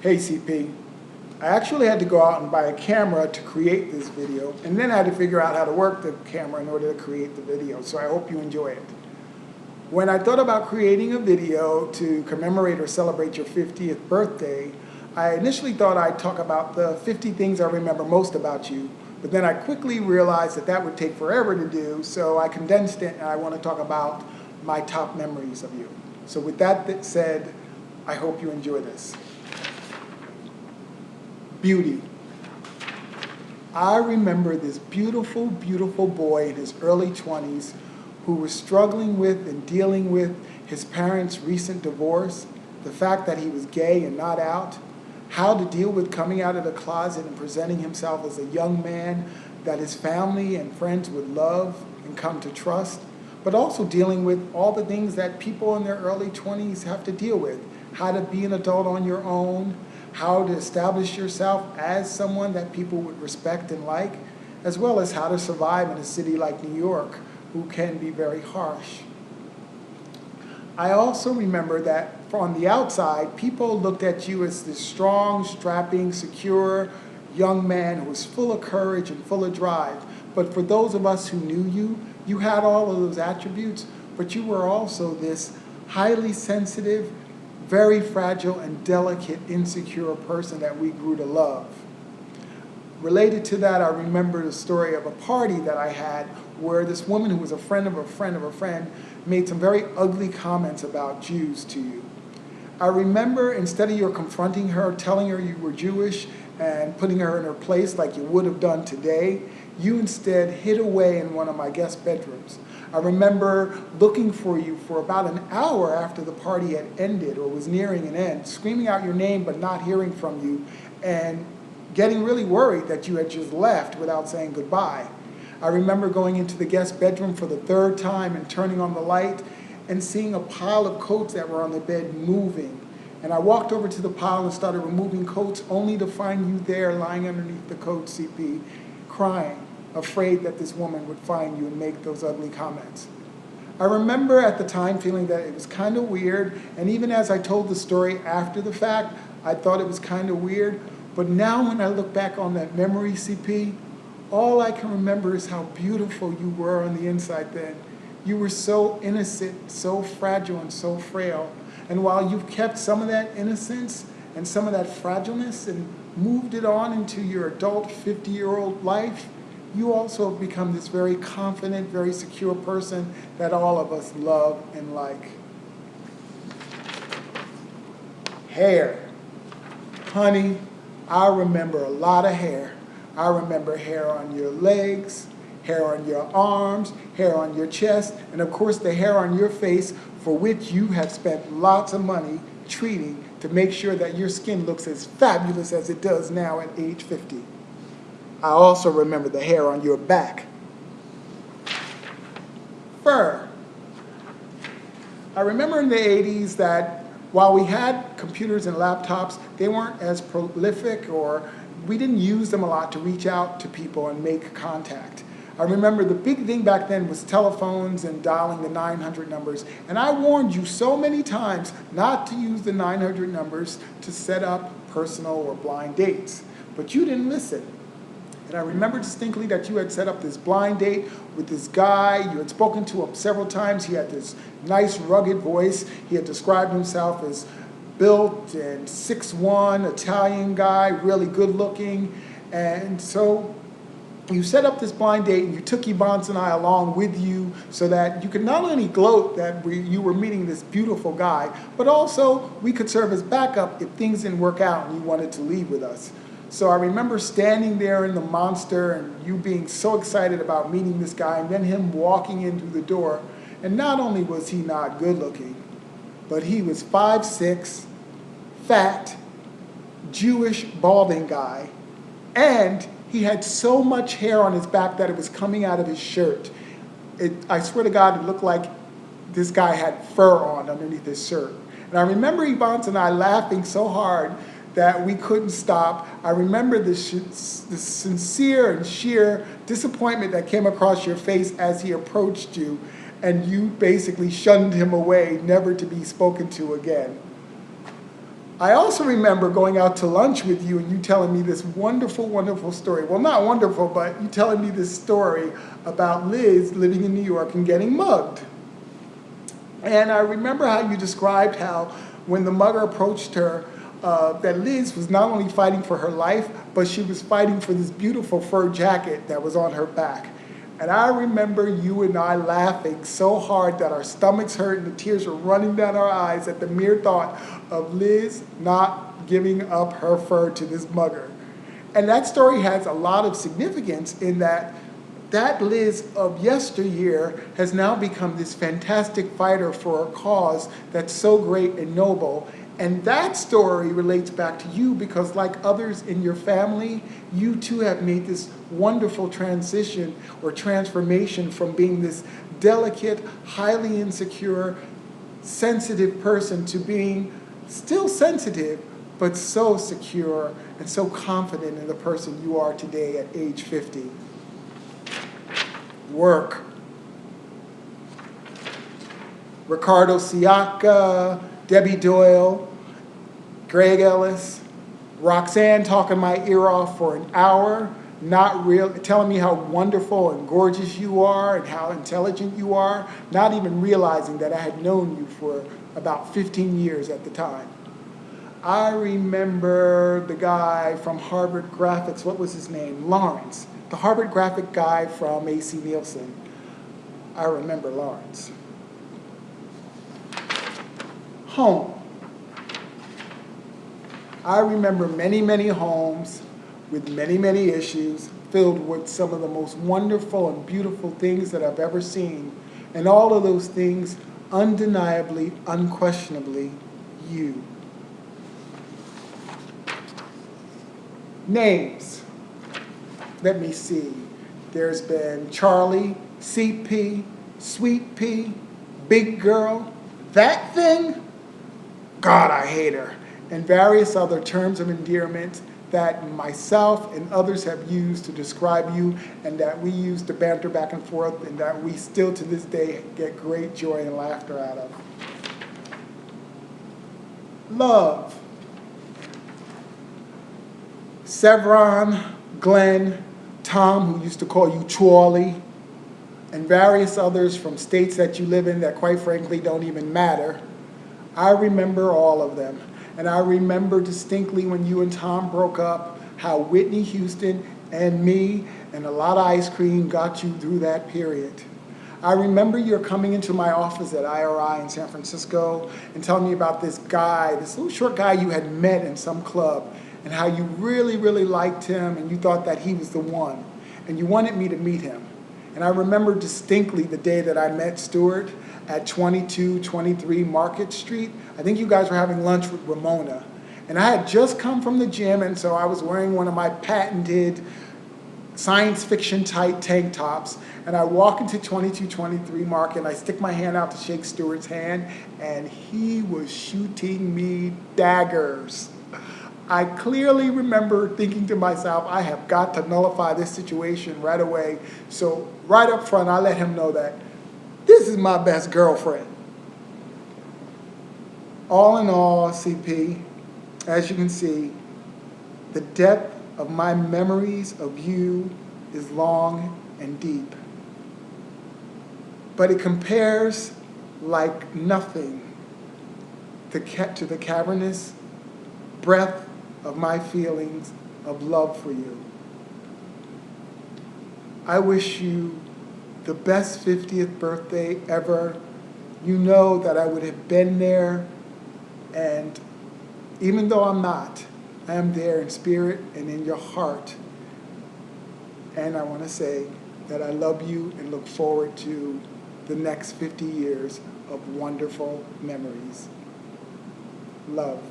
Hey CP, I actually had to go out and buy a camera to create this video, and then I had to figure out how to work the camera in order to create the video, so I hope you enjoy it. When I thought about creating a video to commemorate or celebrate your 50th birthday, I initially thought I'd talk about the 50 things I remember most about you, but then I quickly realized that that would take forever to do, so I condensed it and I want to talk about my top memories of you. So with that said, I hope you enjoy this. Beauty. I remember this beautiful, beautiful boy in his early 20s who was struggling with and dealing with his parents' recent divorce, the fact that he was gay and not out, how to deal with coming out of the closet and presenting himself as a young man that his family and friends would love and come to trust, but also dealing with all the things that people in their early 20s have to deal with, how to be an adult on your own, how to establish yourself as someone that people would respect and like, as well as how to survive in a city like New York, who can be very harsh. I also remember that from the outside, people looked at you as this strong, strapping, secure young man who was full of courage and full of drive. But for those of us who knew you, you had all of those attributes, but you were also this highly sensitive, very fragile and delicate, insecure person that we grew to love. Related to that, I remember the story of a party that I had where this woman who was a friend of a friend of a friend made some very ugly comments about Jews to you. I remember instead of you confronting her, telling her you were Jewish and putting her in her place like you would have done today, you instead hid away in one of my guest bedrooms. I remember looking for you for about an hour after the party had ended or was nearing an end, screaming out your name but not hearing from you, and getting really worried that you had just left without saying goodbye. I remember going into the guest bedroom for the third time and turning on the light and seeing a pile of coats that were on the bed moving. And I walked over to the pile and started removing coats only to find you there lying underneath the coat, CP, crying, afraid that this woman would find you and make those ugly comments. I remember at the time feeling that it was kind of weird, and even as I told the story after the fact, I thought it was kind of weird. But now when I look back on that memory, CP, all I can remember is how beautiful you were on the inside then. You were so innocent, so fragile, and so frail. And while you've kept some of that innocence and some of that fragileness and moved it on into your adult 50-year-old life, you also have become this very confident, very secure person that all of us love and like. Hair. Honey, I remember a lot of hair. I remember hair on your legs, hair on your arms, hair on your chest, and of course the hair on your face, for which you have spent lots of money treating to make sure that your skin looks as fabulous as it does now at age 50. I also remember the hair on your back. Fur. I remember in the 80s that while we had computers and laptops, they weren't as prolific, or we didn't use them a lot to reach out to people and make contact. I remember the big thing back then was telephones and dialing the 900 numbers. And I warned you so many times not to use the 900 numbers to set up personal or blind dates. But you didn't listen. And I remember distinctly that you had set up this blind date with this guy. You had spoken to him several times. He had this nice, rugged voice. He had described himself as built and 6'1", Italian guy, really good looking. And so you set up this blind date and you took Yvonne and I along with you so that you could not only gloat that you were meeting this beautiful guy, but also we could serve as backup if things didn't work out and you wanted to leave with us. So I remember standing there in the Monster and you being so excited about meeting this guy, and then him walking in through the door. And not only was he not good looking, but he was 5'6", fat, Jewish, balding guy, and he had so much hair on his back that it was coming out of his shirt. I swear to God, it looked like this guy had fur on underneath his shirt. And I remember Yvonne and I laughing so hard that we couldn't stop. I remember the sincere and sheer disappointment that came across your face as he approached you, and you basically shunned him away, never to be spoken to again. I also remember going out to lunch with you and you telling me this wonderful, wonderful story. Well, not wonderful, but you telling me this story about Liz living in New York and getting mugged. And I remember how you described how when the mugger approached her, that Liz was not only fighting for her life, but she was fighting for this beautiful fur jacket that was on her back. And I remember you and I laughing so hard that our stomachs hurt and the tears were running down our eyes at the mere thought of Liz not giving up her fur to this mugger. And that story has a lot of significance in that Liz of yesteryear has now become this fantastic fighter for a cause that's so great and noble. And that story relates back to you because, like others in your family, you too have made this wonderful transition or transformation from being this delicate, highly insecure, sensitive person to being still sensitive, but so secure and so confident in the person you are today at age 50. Work. Ricardo Siaka, Debbie Doyle, Greg Ellis, Roxanne talking my ear off for an hour, telling me how wonderful and gorgeous you are and how intelligent you are, not even realizing that I had known you for about 15 years at the time. I remember the guy from Harvard Graphics, what was his name? Lawrence, the Harvard graphic guy from A.C. Nielsen. I remember Lawrence. Home. I remember many, many homes with many, many issues filled with some of the most wonderful and beautiful things that I've ever seen. And all of those things, undeniably, unquestionably, you. Names. Let me see. There's been Charlie, CP, Sweet Pea, Big Girl, That Thing, God, I hate her, and various other terms of endearment that myself and others have used to describe you and that we use to banter back and forth and that we still to this day get great joy and laughter out of. Love. Sevron, Glenn, Tom, who used to call you Charlie, and various others from states that you live in that quite frankly don't even matter. I remember all of them. And I remember distinctly when you and Tom broke up, how Whitney Houston and me and a lot of ice cream got you through that period. I remember you're coming into my office at IRI in San Francisco and telling me about this guy, this little short guy you had met in some club, and how you really, really liked him and you thought that he was the one. And you wanted me to meet him. And I remember distinctly the day that I met Stuart at 2223 Market Street. I think you guys were having lunch with Ramona. And I had just come from the gym, and so I was wearing one of my patented science fiction tight tank tops. And I walk into 2223 Market, and I stick my hand out to shake Stuart's hand, and he was shooting me daggers. I clearly remember thinking to myself, I have got to nullify this situation right away. So right up front, I let him know that this is my best girlfriend. All in all, CP, as you can see, the depth of my memories of you is long and deep. But it compares like nothing to the cavernous breath of my feelings of love for you. I wish you the best 50th birthday ever. You know that I would have been there, and even though I'm not, I am there in spirit and in your heart. And I want to say that I love you and look forward to the next 50 years of wonderful memories. Love.